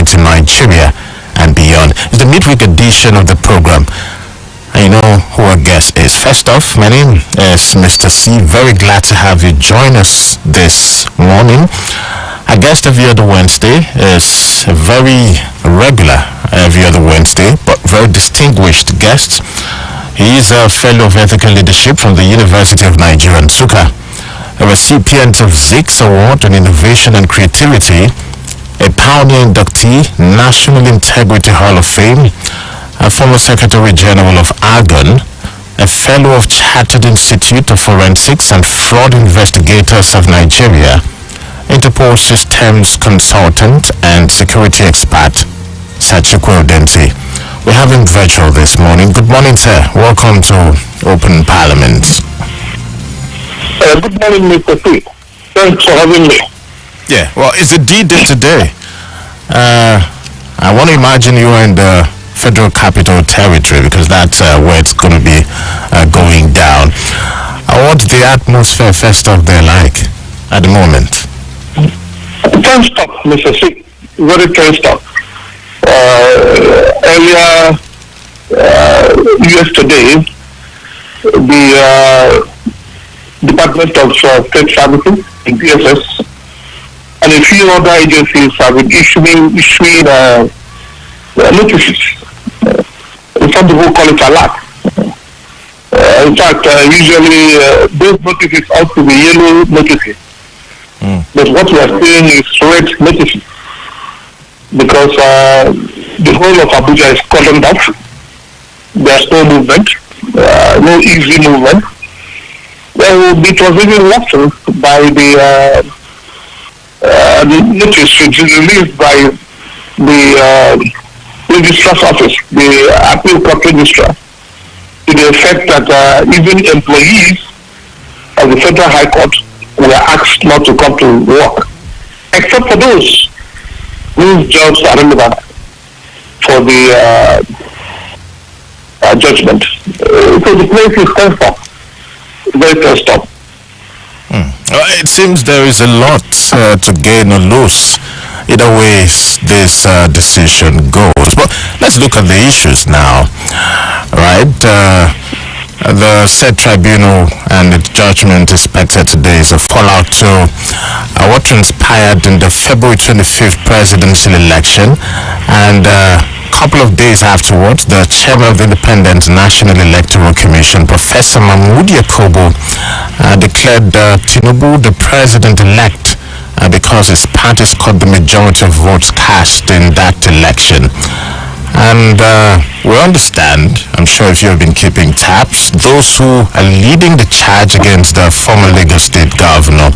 security in Nigeria and beyond. It's the midweek edition of the program. And you know who our guest is. First off, my name is Mr. C. Very glad to have you join us this morning. Our guest every other Wednesday is a very regular every other Wednesday, but very distinguished guest. He is a fellow of ethical leadership from the University of Nigeria, Nsukka, a recipient of ZIX Award on Innovation and Creativity, a pioneer inductee, National Integrity Hall of Fame, a former Secretary General of Argon, a fellow of Chartered Institute of Forensics and Fraud Investigators of Nigeria, Interpol Systems Consultant and Security Expert, Sir Chikwe Udensi. We have him virtual this morning. Good morning, sir. Welcome to Open Parliament. Good morning, Mr. P. Thanks for having me. Yeah, well, it's a D-Day today. I want to imagine you are in the Federal Capital Territory because that's where it's going to be going down. What's the atmosphere first off there like at the moment? Tensed up, Mr. C. Very tensed up. Earlier yesterday, the Department of State Services, the DSS, and a few other agencies have been issuing notices. Some people call it alert. In fact, usually those notices ought to be yellow notices. But what we are seeing is red notices because the whole of Abuja is cordoned off. There's no movement, no easy movement. Well, it was even worsened by the notice released by the registrar's office, the appeal court registrar, to the effect that even employees of the Federal High Court were asked not to come to work, except for those whose jobs are relevant for the judgment. So the place is tensed up, very tensed up. It seems there is a lot to gain or lose either way this decision goes. But let's look at the issues now, right? The said tribunal and its judgment expected today is a fallout to what transpired in the February 25th presidential election, and a couple of days afterwards, the chairman of the Independent National Electoral Commission, Professor Mahmood Yakubu, declared Tinubu the president-elect because his party scored the majority of votes cast in that election. And we understand, I'm sure if you've been keeping tabs, those who are leading the charge against the former Lagos State governor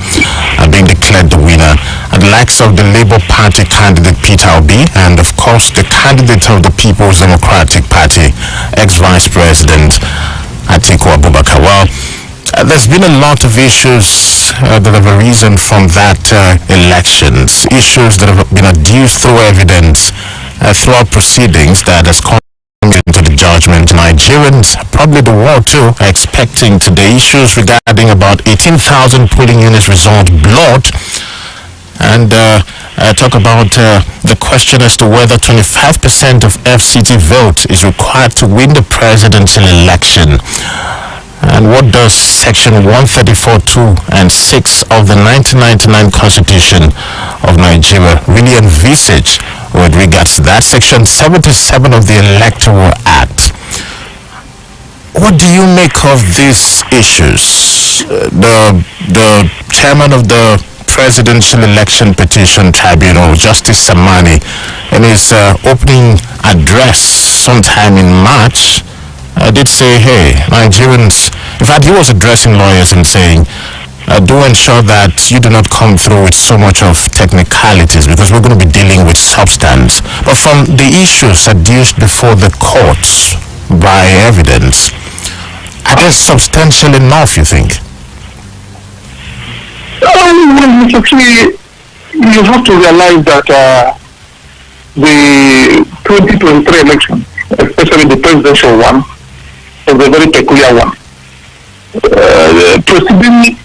are being declared the winner. And the likes of the Labour Party candidate Peter Obi and of course the candidate of the People's Democratic Party, ex-Vice President Atiku Abubakar. Well, there's been a lot of issues that have arisen from that elections, issues that have been adduced through evidence throughout proceedings that has come into the judgment. Nigerians, probably the world too, are expecting today issues regarding about 18,000 polling units result blood, and talk about the question as to whether 25% of FCT vote is required to win the presidential election. And what does Section 134(2) and 6 of the 1999 Constitution of Nigeria really envisage with regards to that? Section 77 of the Electoral Act. What do you make of these issues? The chairman of the Presidential Election Petition Tribunal, Justice Samani, in his opening address sometime in March, did say, hey, Nigerians, in fact, he was addressing lawyers and saying, do ensure that you do not come through with so much of technicalities because we're going to be dealing with substance. But from the issues adduced before the courts by evidence, are they substantial enough, you think? You have to realize that the 2023 election, especially the presidential one, was a very peculiar one. Preceding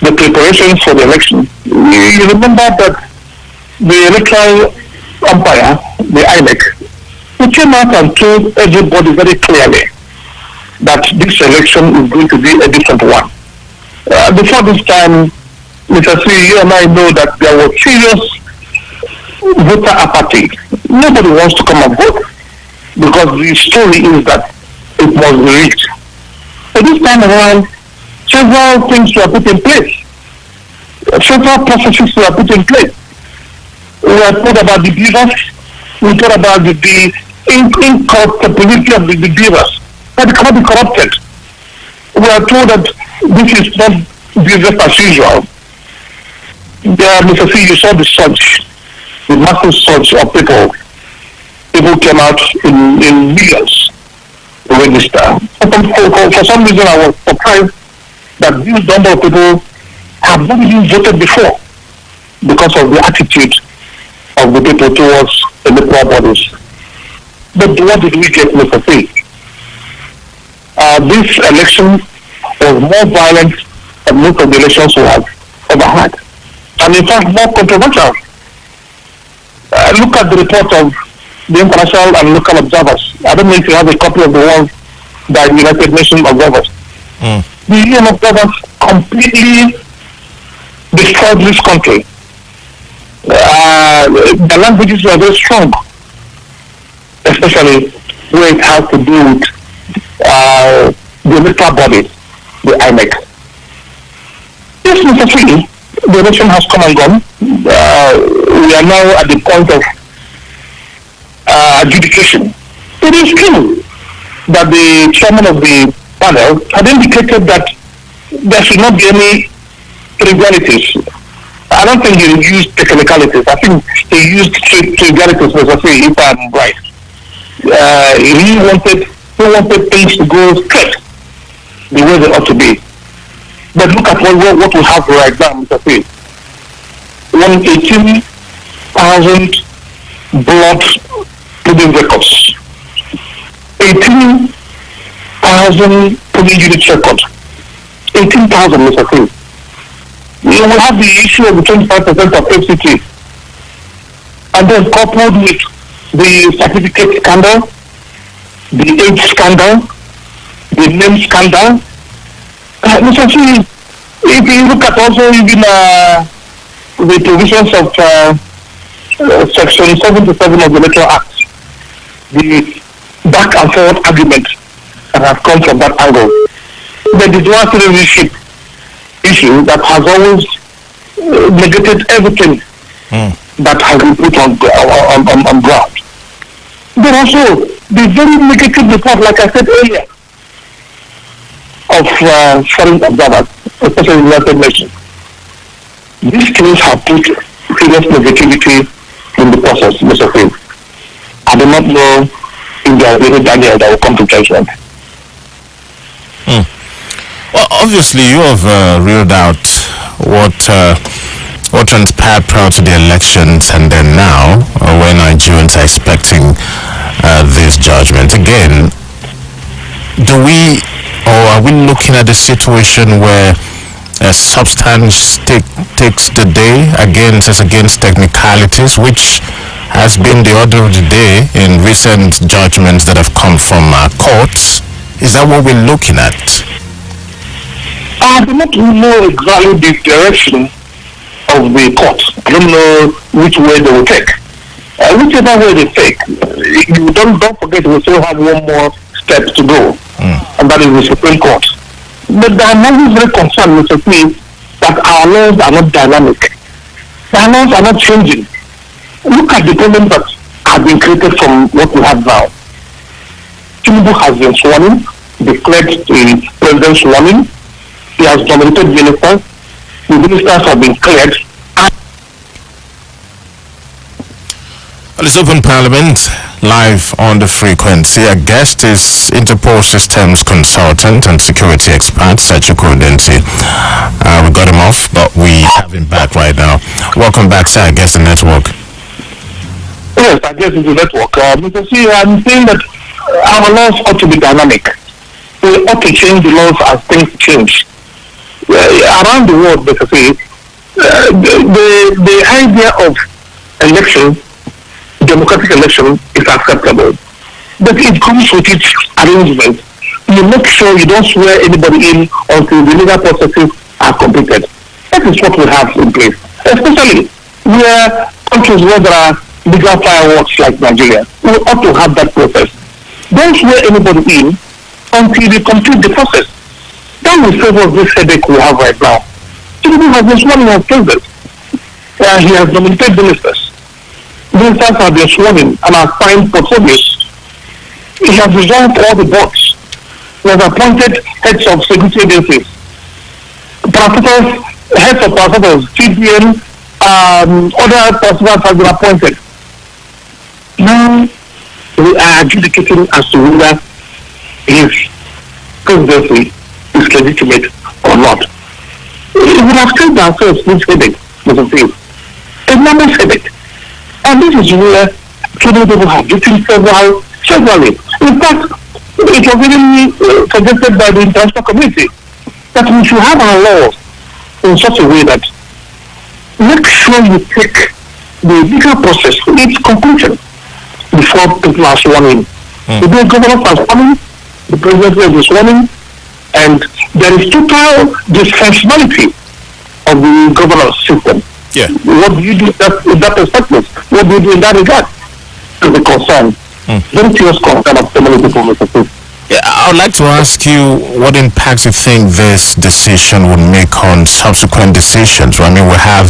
the preparations for the election, you remember that the electoral umpire, the INEC, who came out and told everybody very clearly that this election is going to be a different one. Before this time, Mr. C, you and I know that there was serious voter apathy. Nobody wants to come and vote because the story is that it was rigged. So this time around, several things were put in place. Several processes were put in place. We were told about the beavers. We talked about the incorruptibility of the beavers. That it cannot be corrupted. We are told that this is not business as usual. There, Mr. C, you saw the surge, the massive surge of people. People came out in millions to register. For some reason, I was surprised that this number of people have not even voted before because of the attitude of the people towards the electoral bodies. But what did we get, Mr. C? This election was more violent than most of the elections we have ever had. And in fact, more controversial. Look at the report of the international and local observers. I don't know if you have a copy of the one by the United Nations observers. The UN observers completely destroyed this country. The languages were very strong, especially where it has to do with the electoral body, the INEC. Yes, Mr. Free, the election has come and gone. We are now at the point of adjudication. It is true that the chairman of the panel had indicated that there should not be any trivialities. I don't think he used technicalities. I think he used trivialities, Mr. Free, if I'm right. He wanted things to go straight the way they ought to be. But look at what we have right now, Mr. P. 118,000 blood polling records. 18,000 polling unit records. 18,000, Mr. P. You will have the issue of the 25% of FCT. And then coupled with the certificate scandal, the age scandal, the name scandal. Mr. C, if you look at also even the provisions of Section 77 of the Electoral Act, the back and forward argument that has come from that angle, the dual citizenship issue that has always negated everything that has been put on ground. But also, the very negative report, like I said earlier, of foreign observers, especially the United Nations. These things have put serious negativity in the process, Mr. Phil. I do not know if there is any Daniel that will come to judgment. Well, obviously, you have reeled out what transpired prior to the elections and then now, when Nigerians are expecting this judgment. Again, are we looking at a situation where substance takes the day against technicalities, which has been the order of the day in recent judgments that have come from courts? Is that what we're looking at? I do not know exactly the direction of the court. I don't know which way they will take. Whichever way they take, you don't forget we still have one more step to go, and that is the Supreme Court. But I'm always very concerned, Mr. P, that our laws are not dynamic. Our laws are not changing. Look at the problems that have been created from what we have now. Tinubu has been sworn in, declared the president's sworn in. He has nominated ministers. The ministers have been cleared. It's Open Parliament, live on the frequency. Our guest is Interpol Systems consultant and security expert, Chikwe Udensi. We got him off, but we have him back right now. Welcome back, sir. I guess the network. Yes, I guess it's the network. Mr. C, I'm saying that our laws ought to be dynamic. We ought to change the laws as things change. Around the world, Mr. C, the idea of election democratic election is acceptable. But it comes with its arrangement. You make sure you don't swear anybody in until the legal processes are completed. That is what we have in place. Especially where countries where there are legal fireworks like Nigeria, we ought to have that process. Don't swear anybody in until you complete the process. That will save us this headache we have right now. Tinubu has been sworn in as president. He has nominated ministers. Ministers have been sworn in and are signed portfolios. He has resolved all the boards. He has appointed heads of security agencies. Heads of parastatals, CBN, other parastatals have been appointed. Now we are adjudicating as to whether his presidency is legitimate or not. We would have saved ourselves this headache, Mr. Steve. Enormous headache. And this is where people have written severally. In fact, it was even suggested by the international community that we should have our laws in such a way that make sure you take the legal process to its conclusion before people are sworn in. The governors are sworn in, the president is sworn in, and there is total dysfunctionality of the governance system. Yeah. What do you do in that perspective? What do you do in that regard? To the concern. Very serious concern of so many people, Mr. Steve. Yeah, I would like to ask you what impacts you think this decision would make on subsequent decisions. I mean, we have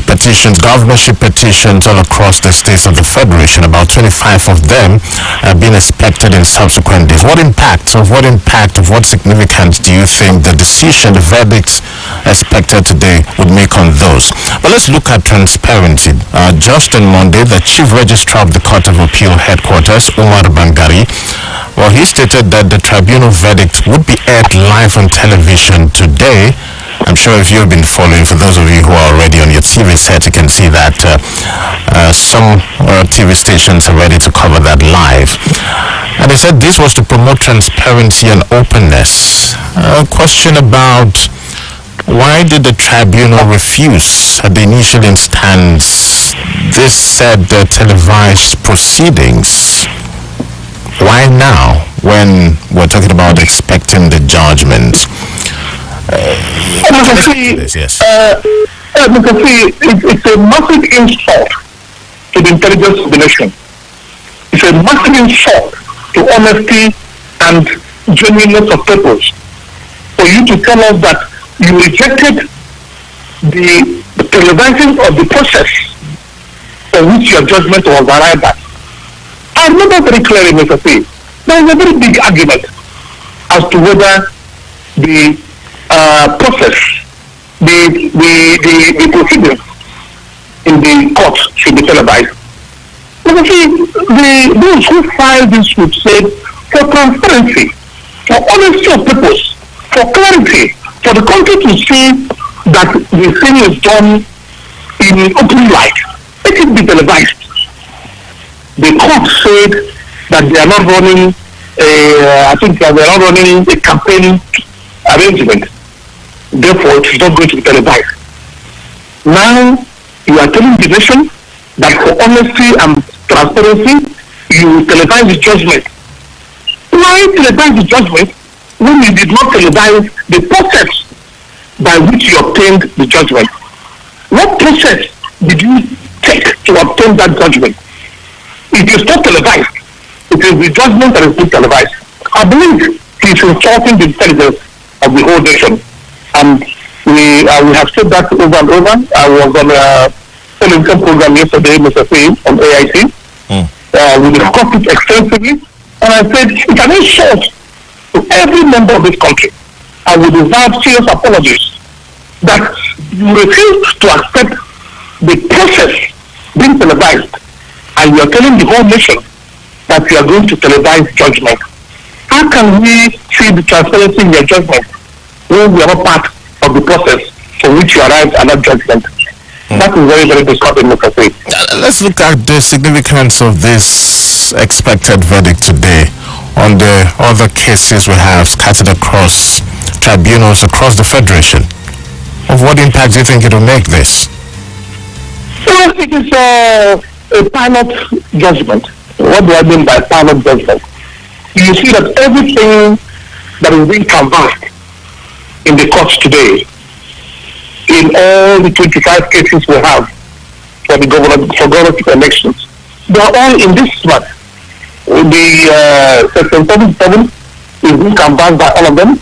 petitions, governorship petitions all across the states of the Federation, about 25 of them being expected in subsequent days. What what significance do you think the decision, the verdicts expected today would make on those? But let's look at transparency. Just on Monday, the Chief Registrar of the Court of Appeal Headquarters, Umar Bangari, well, he stated that the tribunal verdict would be aired live on television today. I'm sure if you've been following, for those of you who are already on your TV set, you can see that some TV stations are ready to cover that live. And they said this was to promote transparency and openness. A question about why did the tribunal refuse at the initial instance this said televised proceedings? Why now, when we're talking about expecting the judgment? It's a massive insult to the intelligence of the nation. It's a massive insult to honesty and genuineness of purpose for you to tell us that you rejected the televising of the process for which your judgment was arrived at. I remember very clearly, Mr. C, there is a very big argument as to whether the process, the proceedings in the court should be televised. Mr. C, those who filed this would say for transparency, for honesty of purpose, for clarity, for the country to see that the thing is done in open light, let it be televised. The court said that they are not running a campaign arrangement. Therefore, it is not going to be televised. Now, you are telling the nation that for honesty and transparency, you will televise the judgment. Why televise the judgment when you did not televise the process by which you obtained the judgment? What process did you take to obtain that judgment? It is not televised. It is the judgment that is being televised. I believe he is insulting the intelligence of the whole nation. And we have said that over and over. I was on a television program yesterday, Mr. C, on AIT. We discussed it extensively. And I said, it's an insult to every member of this country. I would deserve serious apologies that you refuse to accept the process being televised. And you are telling the whole nation that you are going to televise judgment. How can we see the transparency in your judgment when we are not part of the process for which you arrived at that judgment? That is very, very disturbing, Mr. C. Let's look at the significance of this expected verdict today on the other cases we have scattered across tribunals across the Federation. Of what impact do you think it will make this? Well, it is a pilot judgment. What do I mean by pilot judgment? You see that everything that is being canvassed in the courts today, in all the 25 cases we have for the governorship elections, they are all in this month. The Section 77 is being canvassed by all of them.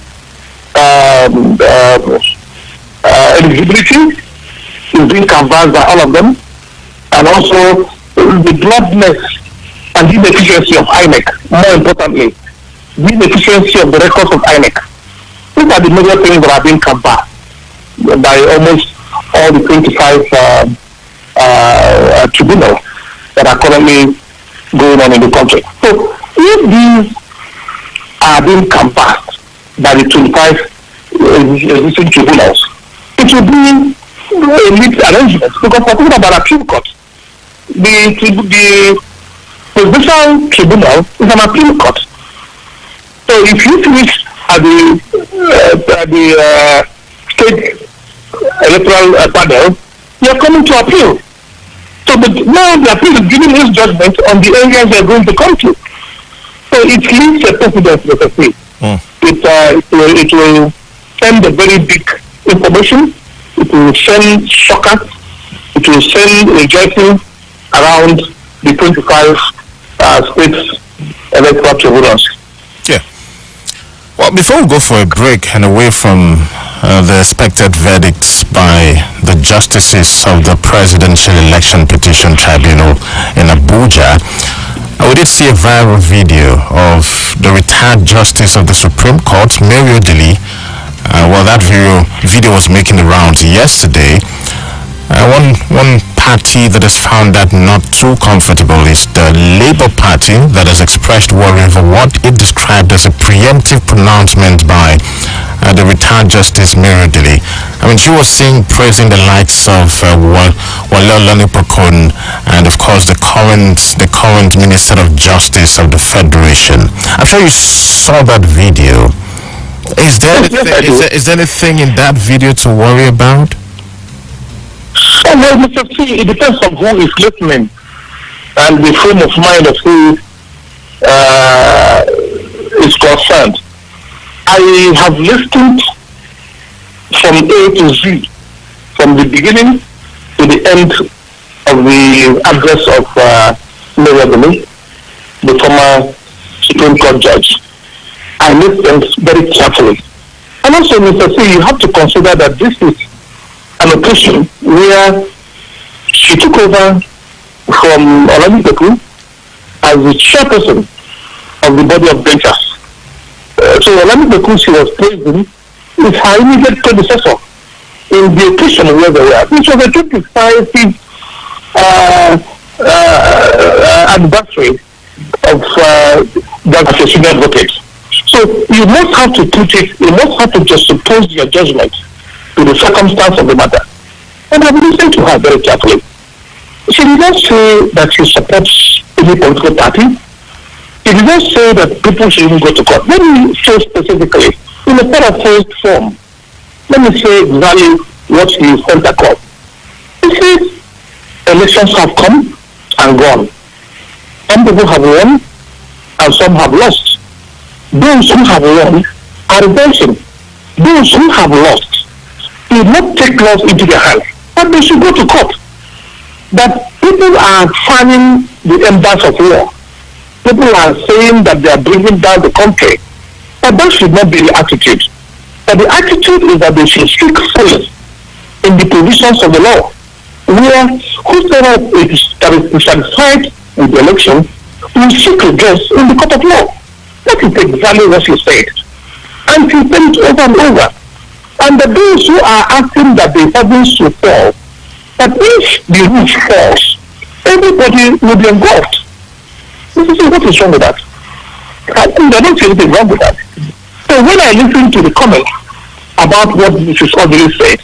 Eligibility is being canvassed by all of them, and also the bloodness and the inefficiency of INEC. More importantly, the inefficiency of the records of INEC. These are the major things that are being canvassed by almost all the 25 tribunals that are currently going on in the country. So, if these are being canvassed by the 25 existing tribunals, it will be a neat arrangement, because we're talking about appeal court. The provincial tribunal is an appeal court. So if you finish at the state electoral panel, you are coming to appeal. So now the appeal is giving his judgment on the areas they are going to come to. So it leaves a precedent, let us say. It will send a very big information. It will send shockers. It will send rejoicing around the 25 states electoral tribunals. Yeah. Well, before we go for a break and away from the expected verdicts by the justices of the Presidential Election Petition Tribunal in Abuja, we did see a viral video of the retired Justice of the Supreme Court, Mary Odili. Well, that video was making the rounds yesterday. One party that has found that not too comfortable is the Labour Party, that has expressed worry over what it described as a preemptive pronouncement by the retired Justice Mary Odili. I mean, she was praising the likes of Wale Olanipokan and, of course, the current Minister of Justice of the Federation. I'm sure you saw that video. Is there anything in that video to worry about? Well, Mr. C, it depends on who is listening and the frame of mind of who is concerned. I have listened from A to Z, from the beginning to the end of the address of Mary Odili, the former Supreme Court judge. I listened very carefully. And also, Mr. C, you have to consider that this is an occasion where she took over from Olanipokan as the chairperson of the body of benchers. So Olanipokan, she was praising, is her immediate predecessor in the occasion where they were, which was a 25th anniversary of that senior advocate. So you must have to just suppose your judgment to the circumstance of the matter. And I've listened to her very carefully. She did not say that she supports any political party. She did not say that people should even go to court. Let me say specifically, in a paraphrased form, let me say exactly what she sent across. She says, elections have come and gone. Some people have won and some have lost. Those who have won are rejoicing. Those who have lost do not take laws into their hands, but they should go to court. That people are fanning the embers of war. People are saying that they are bringing down the country. But that should not be the attitude. But the attitude is that they should seek solace in the provisions of the law, where whosoever is satisfied with the election will seek redress in the court of law. That is exactly what she said. And she said it over and over. And the those who are asking that the heavens should fall, that if the roof falls, everybody will be engulfed. What is wrong with that? I don't see anything wrong with that. So when I listen to the comments about what Mrs. Odili said,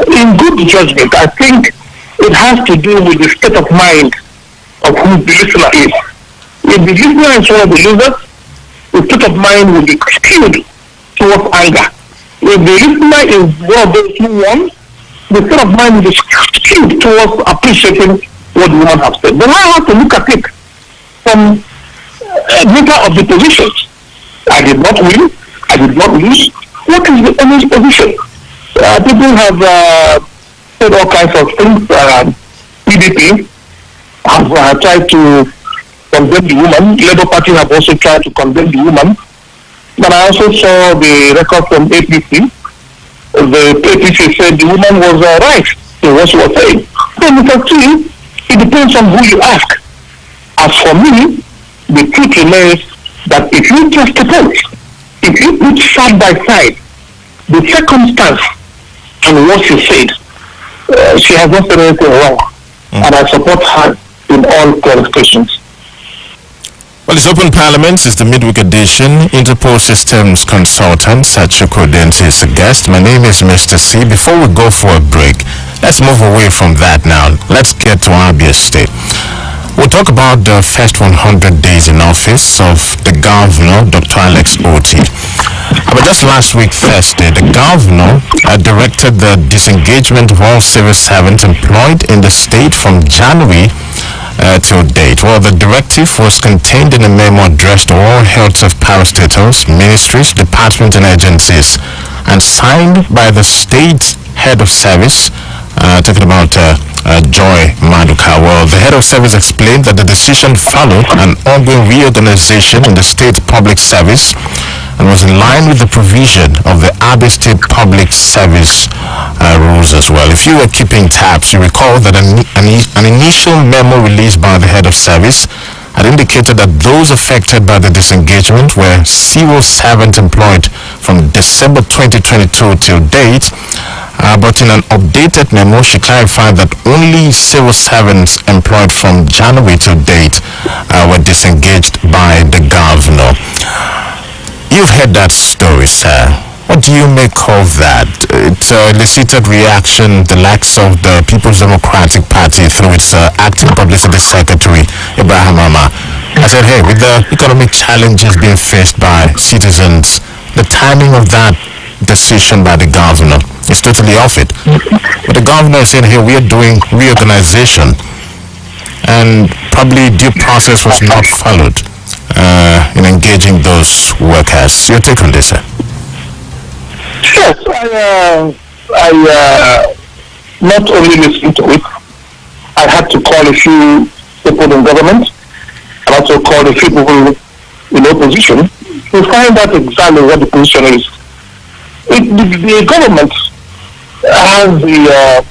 in good judgment, I think it has to do with the state of mind of who the listener is. If the listener is one of the losers, the state of mind will be skewed towards anger. If the listener is one of those who won, the state of mind is skewed towards appreciating what the woman has said. But I have to look at it from a matter of the positions. I did not win. I did not lose. What is the honest position? People have said all kinds of things. PDP have tried to condemn the woman. Labour Party have also tried to condemn the woman. But I also saw the record from APC. The APC said the woman was right in what she was saying. So you can see, it depends on who you ask. As for me, the truth remains that if you just suppose, if you put side by side the circumstance and what she said, she has not said anything wrong. And I support her in all qualifications. Well, it's Open Parliament. It's the midweek edition. Interpol Systems Consultant Chikwe Udensi is a guest. My name is Mr. C. Before we go for a break, let's move away from that now. Let's get to Abia State. We'll talk about the first 100 days in office of the governor, Dr. Alex Oti. But just last week, Thursday, the governor directed the disengagement of all civil servants employed in the state from January till date. Well, the directive was contained in a memo addressed to all heads of parastatals, ministries, departments and agencies, and signed by the state head of service, talking about Joy Maduka. Well, the head of service explained that the decision followed an ongoing reorganization in the state public service and was in line with the provision of the Abia State Public Service rules as well. If you were keeping tabs, you recall that an initial memo released by the head of service had indicated that those affected by the disengagement were civil servants employed from December 2022 till date. But in an updated memo, she clarified that only civil servants employed from January to date were disengaged by the governor. You've heard that story, sir. What do you make of that? It elicited reaction, the likes of the People's Democratic Party through its acting publicity secretary, Ibrahim Rama. I said, hey, with the economic challenges being faced by citizens, the timing of that decision by the governor is totally off it. But the governor is saying, hey, we are doing reorganization, and probably due process was not followed in engaging those workers. Your take on this, sir? Yes, I not only listened to it, I had to call a few people in government and also call a few people in opposition to find out exactly what the position is. The government has the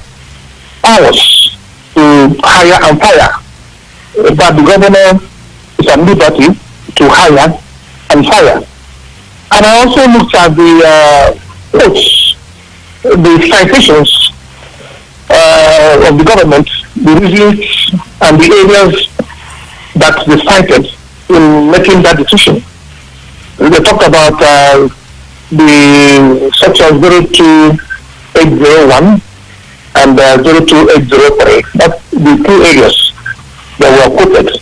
powers to hire and fire, but the governor is at liberty to hire and fire. And I also looked at the quotes, the citations of the government, the reasons and the areas that they cited in making that decision. They talked about the section 02801 and 02803. That's the two areas that were quoted.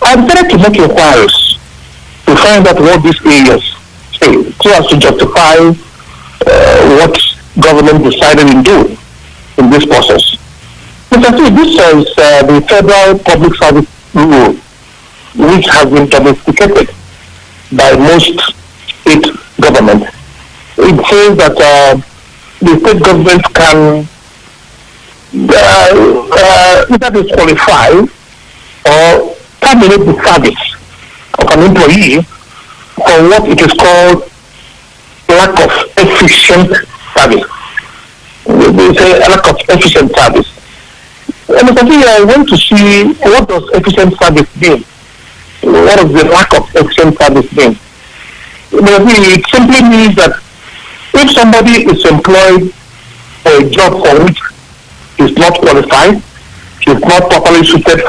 I decided to make inquiries to find out what these areas say, so as to justify what government decided in doing in this process. Because this is the Federal Public Service Rule, which has been domesticated by most state government. It says that the state government can either disqualify or terminate the service of an employee for what it is called lack of efficient service. They say lack of efficient service. And I went to see what does efficient service mean. What does the lack of efficient service mean? It simply means that if somebody is employed for a job for which he is not qualified, he is not properly suited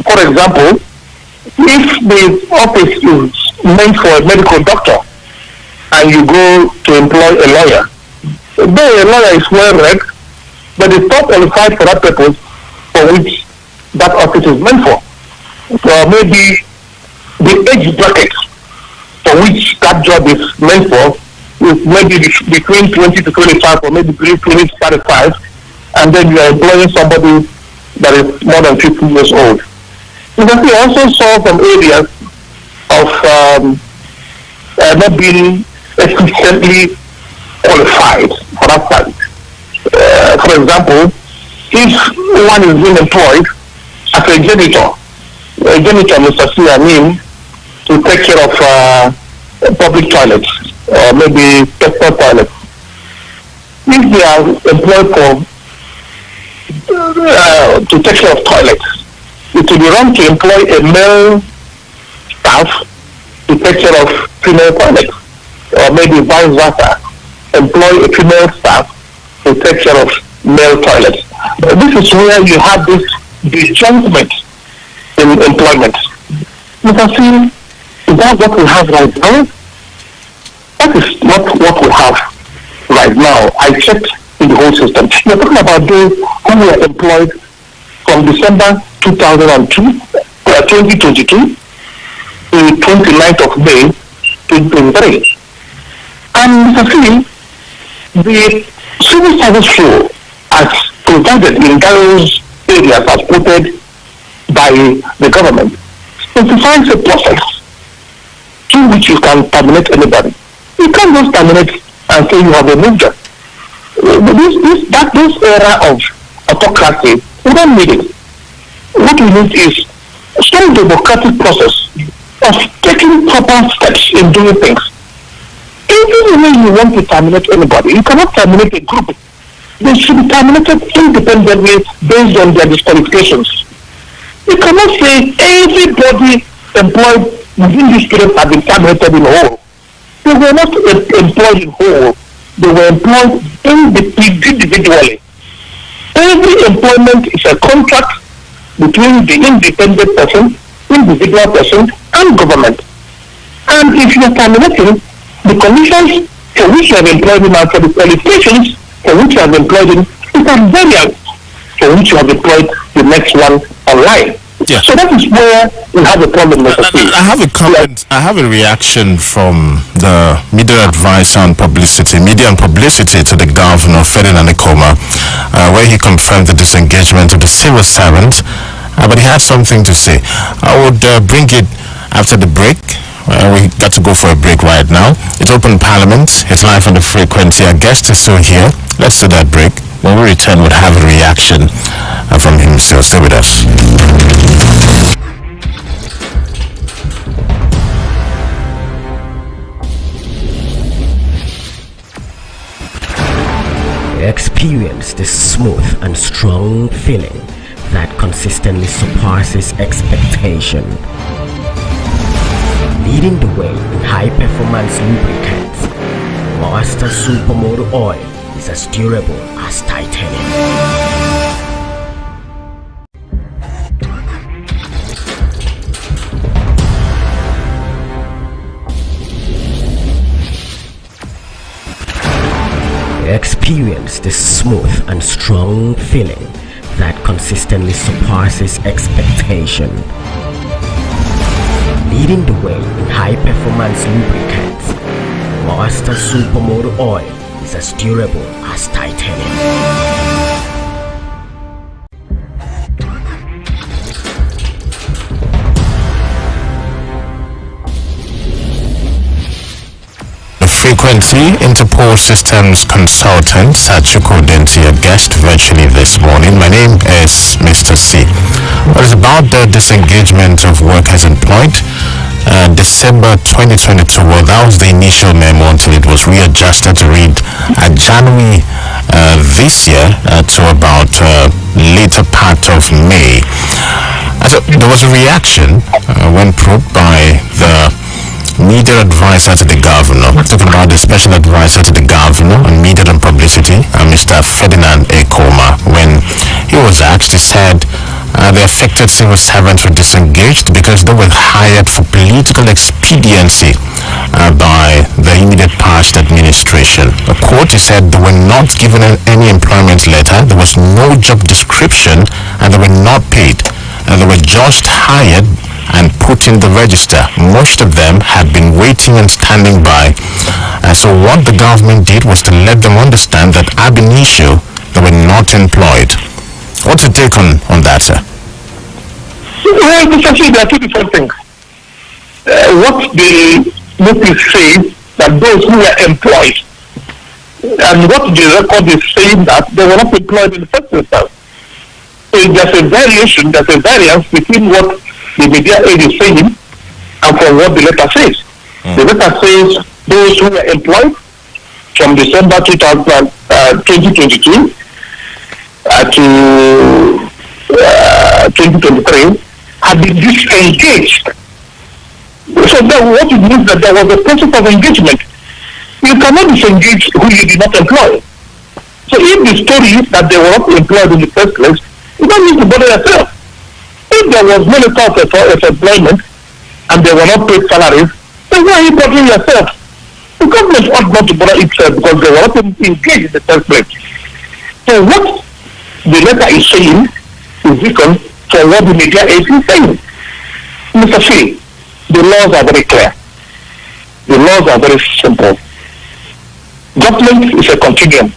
for example, if the office is meant for a medical doctor and you go to employ a lawyer, though a lawyer is well read, but is not qualified for that purpose for which that office is meant for. So maybe the age bracket for which that job is meant for is maybe between 20 to 25 or maybe between 20 to 35, and then you are employing somebody that is more than 50 years old. Because we also saw some areas of not being efficiently qualified for that side. For example, if one is being employed as a janitor, Mr. C, I mean, to take care of public toilets or maybe personal toilets. If they are employed to take care of toilets, it will be wrong to employ a male staff to take care of female toilets, or maybe vice versa, employ a female staff to take care of male toilets. This is where you have this disjointment in employment. You can see, is that what we have right now? That is not what we have right now. I checked in the whole system. You're talking about those who were employed from December 2022 to 29th of May 2023. And you see, the civil service flow as provided in those areas as quoted by the government specifies a process through which you can terminate anybody. You can't just terminate and say you have removed them. This era of autocracy, we don't need it. What we need is some democratic process of taking proper steps in doing things. Even when you want to terminate anybody, you cannot terminate a group. They should be terminated independently based on their disqualifications. You cannot say everybody employed within this period have been terminated in whole. They were not employed in whole. They were employed individually. Every employment is a contract between the independent person, individual person, and government. And if you are terminating, the conditions for which you have employed him and for the qualifications for which you have employed him, it are variant for which you have employed the next one online. Yeah. So that is where we have a problem. I have a comment. I have a reaction from the media advisor on publicity, media and publicity to the governor, Ferdinand Ekoma, where he confirmed the disengagement of the civil servants. But he had something to say. I would bring it after the break. We got to go for a break right now. It's Open Parliament. It's live on the frequency. Our guest is still here. Let's do that break. When we return, we'll have a reaction from him. So stay with us. Experience the smooth and strong feeling that consistently surpasses expectation. Leading the way in high-performance lubricants, Master Supermoto Oil is as durable as titanium. Experience the smooth and strong feeling that consistently surpasses expectation. Leading the way in high-performance lubricants, Master Supermoto Oil is as durable as titanium. Frequency Interpol Systems Consultant Chikwe Udensi, a guest virtually this morning. My name is Mr. C. Well, it's about the disengagement of workers employed. December 2022, well, that was the initial memo until it was readjusted to read January this year to about later part of May. So there was a reaction when probed by the media advisor to the governor, talking about the special advisor to the governor on media and publicity, Mr. Ferdinand Ekoma. When he was asked, he said the affected civil servants were disengaged because they were hired for political expediency by the immediate past administration. A quote, he said they were not given any employment letter, there was no job description, and they were not paid. And they were just hired and put in the register. Most of them had been waiting and standing by. So what the government did was to let them understand that ab initio they were not employed. What's your take on that, sir? Well, essentially, there are two different things. What the notice says, that those who were employed, and what the record is saying that they were not employed in the first instance. So there's a variance between what the media aid is saying and from what the letter says. The letter says those who were employed from December 2022 to 2023 had been disengaged. So what it means that there was a process of engagement. You cannot disengage who you did not employ. So if the story is that they were not employed in the first place, you don't need to bother yourself. If there was no letter of employment and they were not paid salaries, then why are you bothering yourself? The government ought not to bother itself because they were not engaged in the first place. So what the letter is saying is different from what the media is saying. Mr. Fee, the laws are very clear. The laws are very simple. Government is a continuum.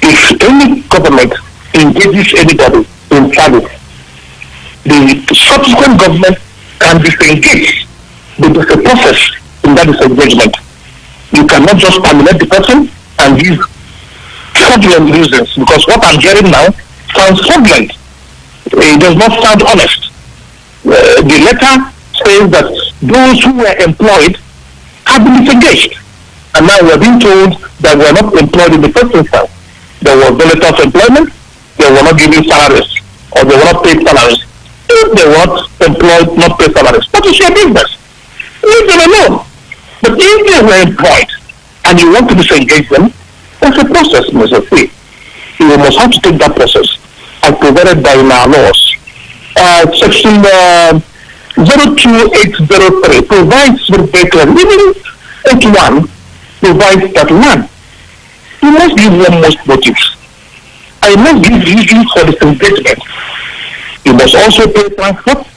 If any government engages anybody in service, the subsequent government can disengage. There is a process in that disengagement. You cannot just terminate the person and give fraudulent reasons, because what I'm hearing now sounds fraudulent. It does not sound honest. The letter says that those who were employed have been disengaged. And now we are being told that we are not employed in the first instance. There was no letter of employment, they were not giving salaries, or they were not paid salaries. If they were not employed, not paid salaries, what is your business? Leave them alone. But if they were employed and you want to disengage them, that's a process, Mr. Fee. You must have to take that process as provided by our laws. Section 02803 provides very clearly, even 81 provides that one, you must give one most motives. I must give reasons for disengagement. You must also pay transport.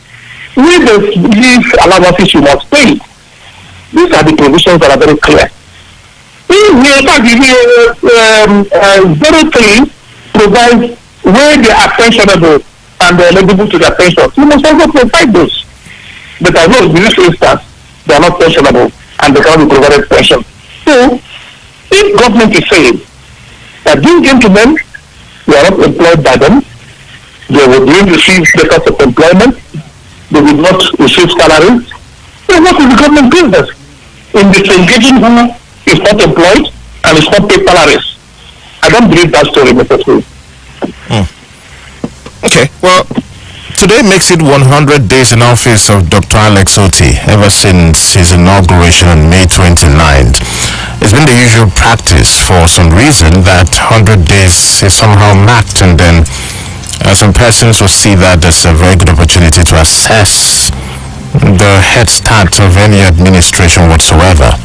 With the leave allowances, you must pay. These are the provisions that are very clear. In fact, 03 provides where they are pensionable and they are eligible to their pension. You must also provide those. But I know in this instance, they are not pensionable and they cannot be provided pension. So, if government is saying that these gentlemen, they are not employed by them, they will receive letters of employment, they will not receive salaries, then what is the government business in disengaging who is not employed and is not paid salaries? I don't believe that story, Mr. Smith. Okay, well, today makes it 100 days in office of Dr. Alex Otti, ever since his inauguration on May 29th. It's been the usual practice for some reason that 100 days is somehow marked, and then some persons will see that as a very good opportunity to assess the head start of any administration whatsoever.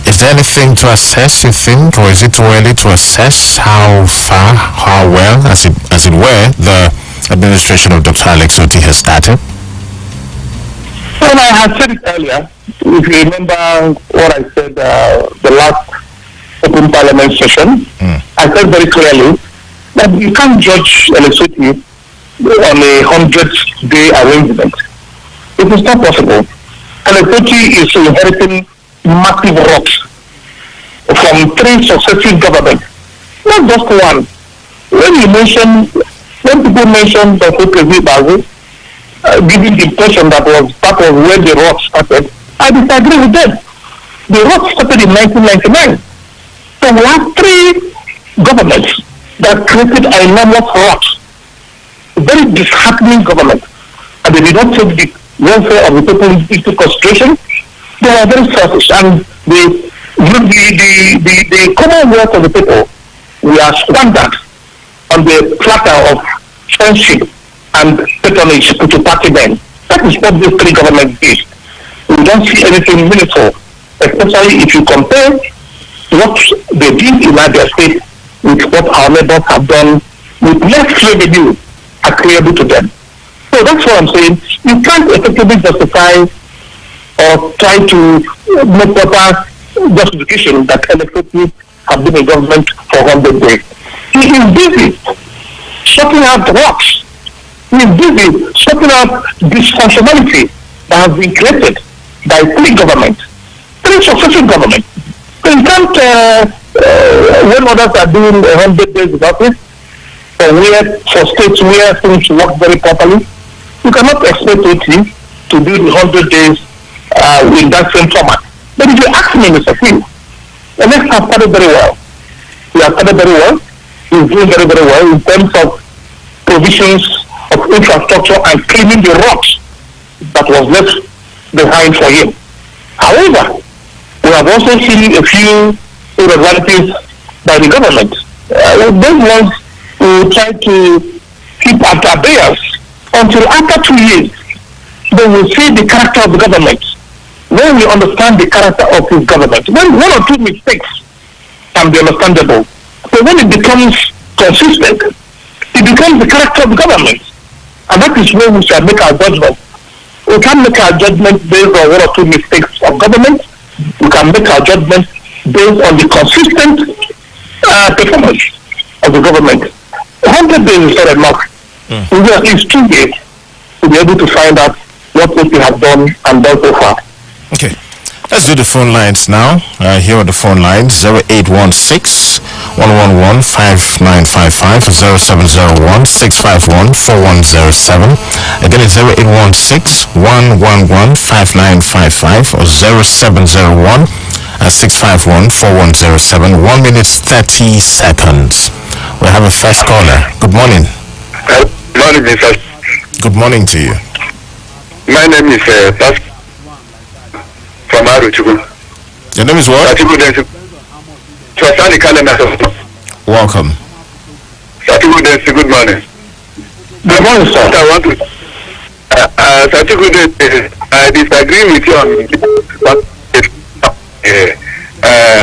Is there anything to assess, you think, or is it too early to assess how far, how well, as it were, the administration of Dr. Alex Otti has started? Well, I had said it earlier. If you remember what I said the last open parliament session, I said very clearly that you can't judge Alex Otti on a 100-day arrangement. It is not possible. Alex Otti is inheriting massive rocks from 3 successive governments, not just one. When people mention the Chikwe Udensi, giving the impression that was where the rocks started, I disagree with them. The rocks started in 1999. So we have 3 governments that created enormous rocks. Very disheartening government. And they did not take the welfare of the people into consideration. They are very selfish, and the commonwealth of the people, we are squandered on the platter of friendship and patronage to party men. That is what these 3 governments did. We don't see anything meaningful, especially if you compare what they did in Niger State with what our neighbors have done with less revenue accruable to them. So that's what I'm saying. you can't effectively justify or try to make proper justification that elected have been in government for 100 days. He is busy sorting out rocks. He is busy sorting out dysfunctionality that has been created by three governments, three successive governments. So you can't, when others are doing 100 days in office, for states where things work very properly, you cannot expect it to do the 100 days in that same format. But if you ask me, Mr. Phil, the next have started very well. We have started very well. He's doing very, very well in terms of provisions of infrastructure and cleaning the rocks that was left behind for him. However, we have also seen a few irregularities by the government. Those ones who try to keep at abeyance until after 2 years, they will see the character of the government. When we understand the character of his government, when one or two mistakes can be understandable, so when it becomes consistent, it becomes the character of the government. And that is where we shall make our judgment. We can't make our judgment based on one or two mistakes of government. We can make our judgment based on the consistent performance of the government. 100 days is not enough. We need at least 2 years to be able to find out what we have done and done so far. Okay, let's do the phone lines now. Here are the phone lines: 0816-111-5955, 0701-651-4107. Again, it's 0816-111-5955 or 0701-651-4107. 1 minute 30 seconds. We have a first caller. Good morning. Good morning, Mr. Good morning to you. My name is Pastor from Chikwe. Your name is what? Chikwe Udensi. Welcome. Chikwe Udensi, good morning. Good morning, sir. I want to Chikwe Udensi, I disagree with you on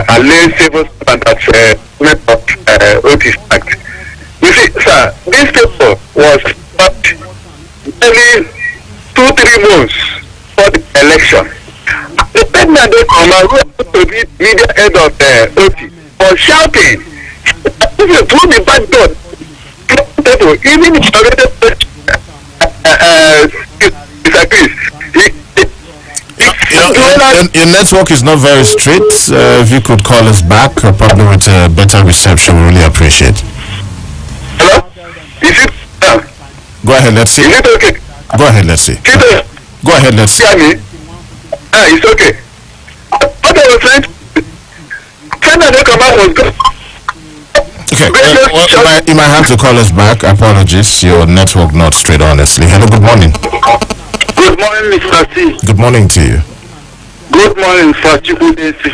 alleged civil servant that's Otis Act. You see, sir, this paper was nearly 2-3 months for the election. The president they come and go to the media head of OT for shouting. If you throw the back door, even if you already disagrees. Your network is not very straight. If you could call us back, probably with a better reception, we really appreciate. Hello? Is it? Go ahead, let's see. Is it okay? Go ahead, let's see. Go ahead, let's see. Hear me? It's okay. What I was saying, Canada come out was good. Okay, you might have to call us back. Apologies, your network not straight, honestly. Hello, good morning. Good morning, Mr. C. Good morning to you. Good morning, Sir Chikwe Udensi.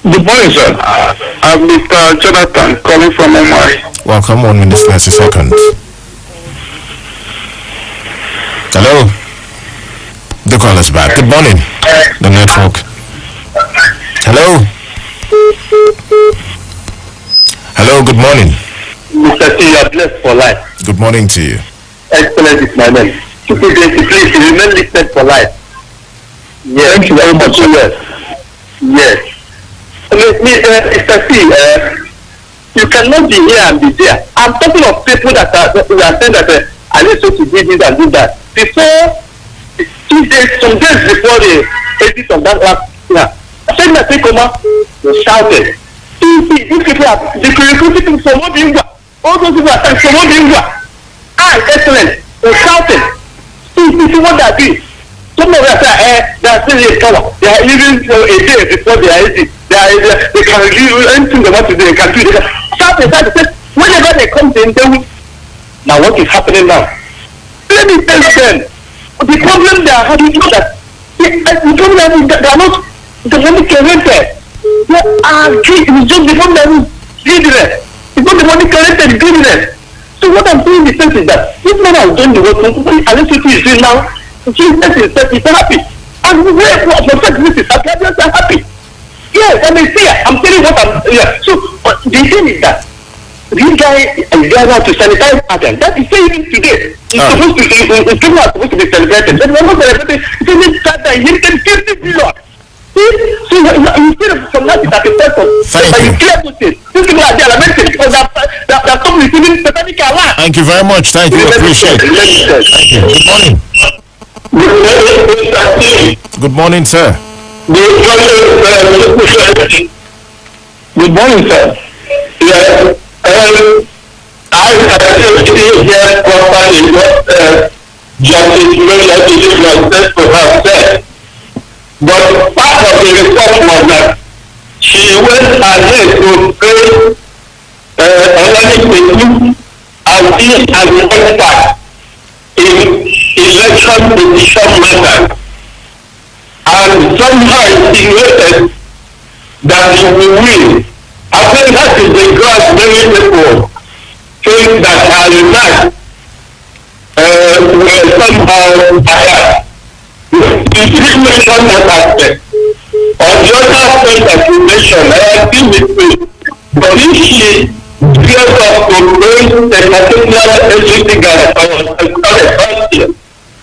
Good morning, sir. I'm Mr. Jonathan calling from Omari. Welcome, 1 minute 30 seconds. Hello? Do call us back. Good morning. The network. Hello? Hello, good morning. Mr. C, you are blessed for life. Good morning to you. Excellent is my name. Chikwe Udensi, please remain listed for life. Yes. Thank you very much. Yes. Yes. Mr. C, you cannot be here and be there. I'm talking of people that are saying that I need to do this and do that. Before 2 days, some days before the edit of that last year, I said that they shouted. These people are recruiting from Obingwa. All those people are saying from Obingwa. Excellent. They shouted. See what that is. Some of them say, they are still in power. They are even a day before they are eating. They can do anything they want to do. They can do it. Whenever they come in, they will. Now what is happening now? Let me tell them. The problem they are having is that they are not the money collected. They are it's just the problem that is greediness. It's not the money collected, greediness. So what I'm saying is that this man has done the work. Unless it is now, Jesus is happy. And we for this is happy. I'm happy. Yes, I mean, see, I'm telling you what I'm. Yeah. So the thing is that this guy is there now to sanitize pattern. That is saying today. It's supposed to it's supposed to be celebrated. But we're not celebrating. It's only that I inherited 50 billion. So instead of from that, it's at the first of you clear to this. These people are there lamenting because they're still receiving satanic alarm. Thank you very much. Thank you. Appreciate it. Thank you. Good morning. Good morning, sir. Good morning, sir. Yeah, I hear properly what Justice Mary to have said. But part of the report was that she went ahead to pay Olani as being an expert in election petition matters. And somehow insinuated that he will win. I think that is the ground many people think that her remarks were somehow biased. You didn't mention that aspect. On the other aspect that you mentioned, I agree with you. But if she gets up to raise a particular agency guide or a question,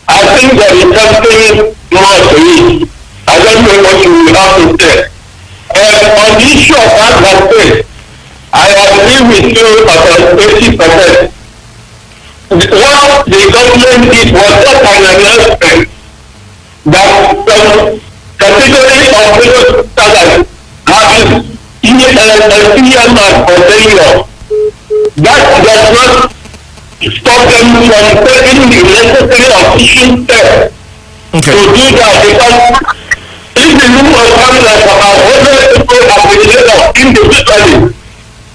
I think there is something more to it. I don't know what you will have to say. On the issue of advocacy, I agree with you about 80%. What the government did was just an announcement that some category of people that have senior man for 10 years. That does not stop them from taking the necessary official steps to do that, because if the room was coming like about 100 people have been laid off individually,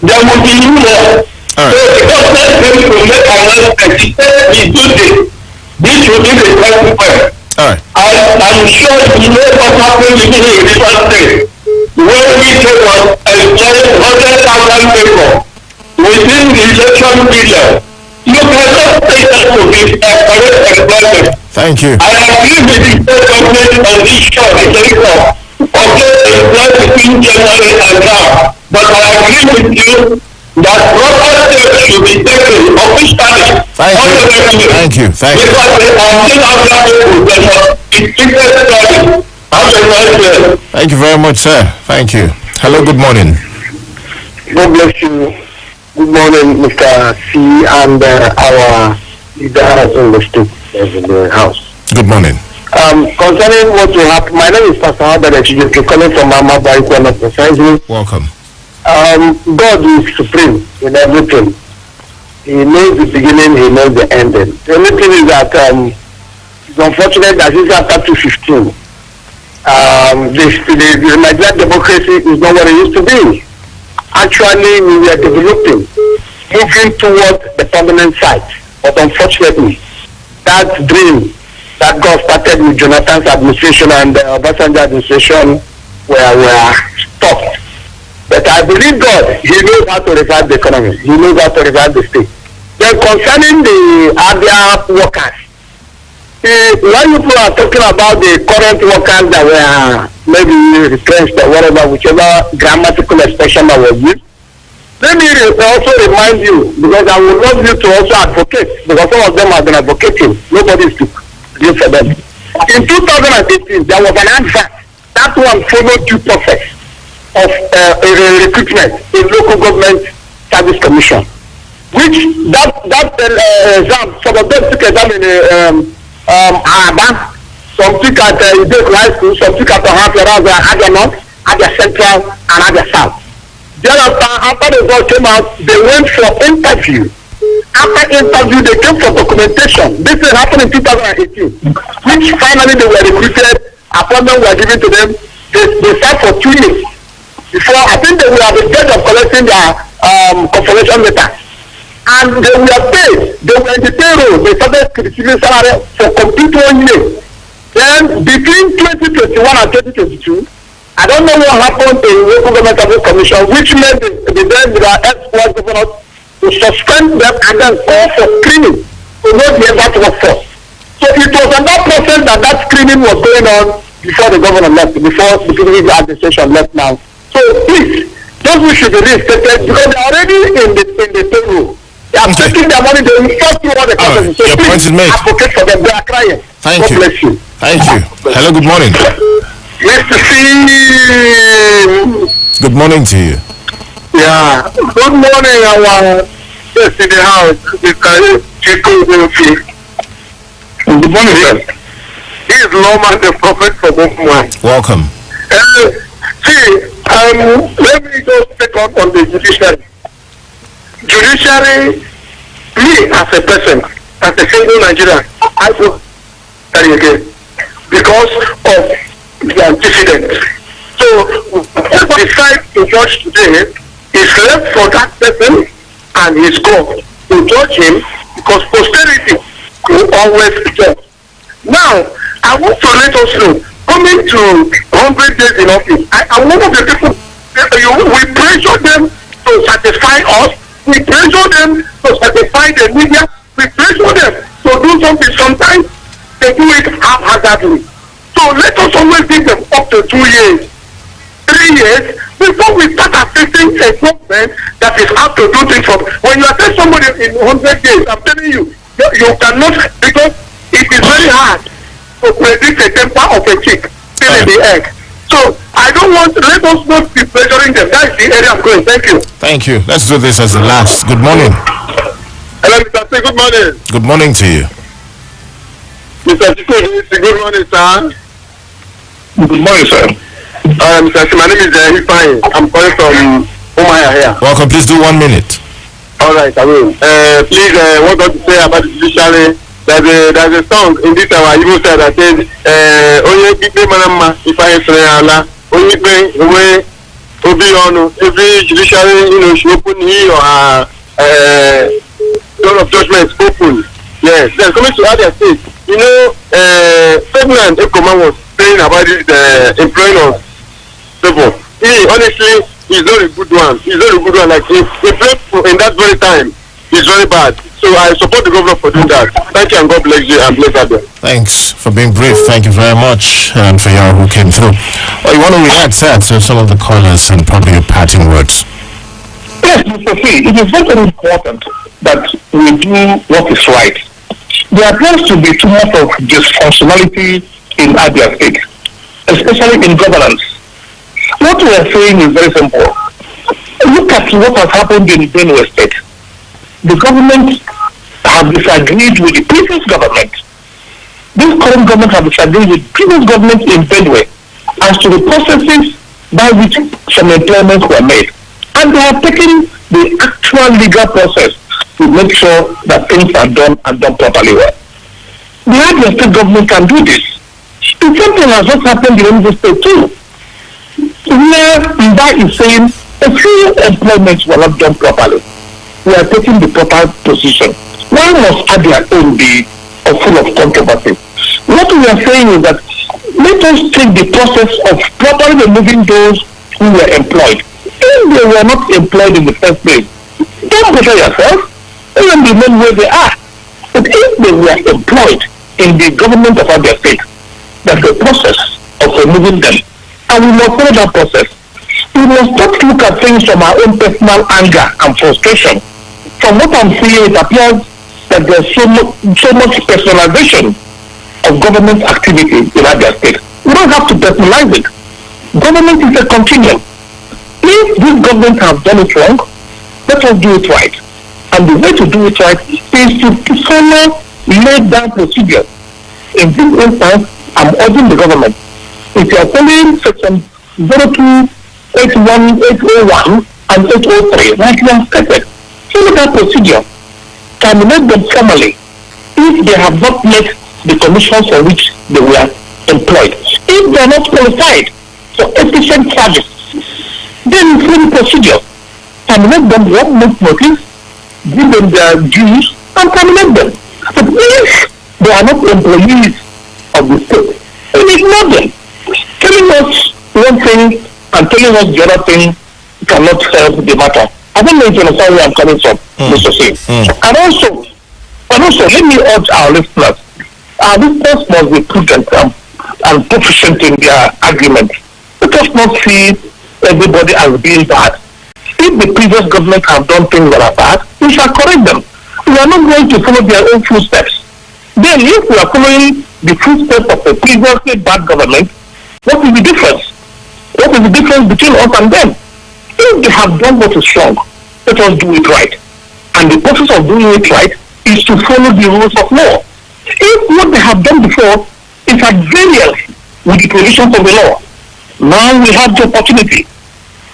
there will be more. So the government is going to make an announcement. He said we do this. This will be the consequence. I'm sure you know what happened in the River State when we was employing 100,000 people within the election period. You cannot say that to be a correct employment. Thank you. I agree with the state government on this show, the case of employment between January and now. But I agree with you that proper steps should be taken officially. Thank you. Thank you. Thank you. Because they are still other people that are in Thank you very much, sir. Thank you. Hello, good morning. God bless you. Good morning, Mr. C, and our leader in the state in the house. Good morning. Concerning what will happen, my name is Pastor Albert Chikwe, calling from Mama Barikwana precisely. Welcome. God is supreme in everything. He knows the beginning, he knows the ending. The only thing is that it's unfortunate that this after 2015, the Nigerian democracy is not what it used to be. Actually, we were developing, moving towards the permanent site. But unfortunately, that dream that God started with Jonathan's administration and the Obasanjo administration were stopped. But I believe God, He knows how to revive the economy. He knows how to revive the state. Then concerning the Abia workers, when people are talking about the current workers that were maybe retrenched or whatever, whichever grammatical expression that was used, let me also remind you, because I would love you to also advocate, because some of them have been advocating. Nobody speaks for them. In 2018, there was an advert. That one followed due process of recruitment in local government service commission, which that exam, some of them took exam in Aba, some took at Idek High School, some took at Abia North, Abia Central, and Abia South. Thereafter, after the result came out, they went for interview. After interview, they came for documentation. This thing happened in 2018, which finally they were recruited, appointments were given to them. They sat for 2 years before, I think they were at the stage of collecting their confirmation letters. And they were paid. They were in the payroll. They started receiving salary for complete 1 year. Then between 2021 and 2022, I don't know what happened in the local government service commission, which made the then ex-force governors to suspend them and then call for screening to know the exact workforce. So it was on that process that screening was going on before the governor left, before the PDP administration left now. So please, those who should be reinstated because they are already in the payroll. They are taking their money, they will fall through all the processes. So your point is made. Advocate for them, they are crying. Thank God you. bless you. Thank you. Hello, good morning. Mr. C. Good morning to you. Yeah. Good morning, our guest in the house, Mr. Chikwe Udensi. Good morning, sir. He is Lawman, the prophet for Bokumwan. Welcome. Let me just take up on the judiciary. Judiciary, me as a person, as a single Nigerian, I will tell you again because of the antecedent. So, what we decide to judge today is left for that person and his God to judge him because posterity will always judge. Now, I want to let us know, coming to 100 days in office, I'm one of the people, we pressure them to satisfy us, we pressure them to satisfy the media, we pressure them to do something. Sometimes they do it haphazardly. So let us always give them up to 2 years, 3 years, before we start assisting a government that is out to do things for. When you assist somebody in 100 days, I'm telling you, you cannot, because it is very hard to predict the temper of a chick still in the egg. So I don't want, let us not be pressuring them. That's the area I'm going. Thank you. Thank you. Let's do this as the last. Good morning. Hello, Mr. C. Good morning. Good morning to you. Mr. Chikwe Udensi, good morning, sir. Good morning, sir. Mr. C, my name is Ifeanyi. I'm calling from Umaya here. Welcome. Please do 1 minute. All right, I will. Please, what I want to say about the judiciary, there's a song in this our Igbo side that says, Onye Ikpe Manama, Ifeanyi Sreala, Onye Ikpe, Uwe, Obi Onu, every judiciary, should open here or her door of judgment open. Yes, they're coming to other states. Ferdinand Ekoma was saying about this employing of people. Honestly, he's not a good one. He's not a good one. Like, he played in that very time. He's very bad. So I support the governor for doing that. Thank you and God bless you and bless Adam. Thanks for being brief. Thank you very much, and for your who came through. You want to react, sir, to some of the callers and probably your parting words? Yes, Mr. C, it is very important that we do what is right. There appears to be too much of dysfunctionality in Abia State, especially in governance. What we are saying is very simple. Look at what has happened in Benue State. The government have disagreed with the previous government. This current government have disagreed with previous government in Benue as to the processes by which some employments were made. And they have taken the actual legal process to make sure that things are done and done properly well. The Abia State government can do this. The same thing has just happened in the state too. Where Mba is saying a few employments were not done properly. We are taking the proper position. Why must Abia own be full of controversy? What we are saying is that let us take the process of properly removing those who were employed. If they were not employed in the first place, don't pressure yourself. Let them remain where they are. But if they were employed in the government of Abia State, that's the process of removing them. And we must follow that process. We must not look at things from our own personal anger and frustration. From what I'm seeing, it appears that there's so much personalization of government activity in Abia State. We don't have to personalize it. Government is a continuum. If this government have done it wrong, let us do it right. And the way to do it right is to follow laid down procedures. In this instance, I'm urging the government, if you are following section 02, 81, 801 and 803, like you have stated, follow that procedure. Terminate them formally if they have not met the conditions for which they were employed. If they are not qualified for efficient service, then follow the procedure. Terminate them, what make notice, give them their dues, and terminate them. But if they are not employees of the state, then ignore them. Telling us one thing and telling us the other thing cannot help the matter. I don't know if you understand where I'm coming from, Mr. C. And also, let me urge our listeners. Our listeners must be prudent and proficient in their argument. Let us not see everybody as being bad. if the previous government have done things that are bad, we shall correct them. We are not going to follow their own footsteps. Then if we are following the footsteps of the previously bad government, what is the difference? What is the difference between us and them? If they have done what is wrong, let us do it right. And the process of doing it right is to follow the rules of law. If what they have done before is at variance with the provisions of the law, now we have the opportunity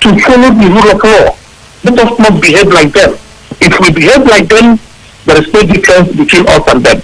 to follow the rule of law. Let us not behave like them. If we behave like them, there is no difference between us and them.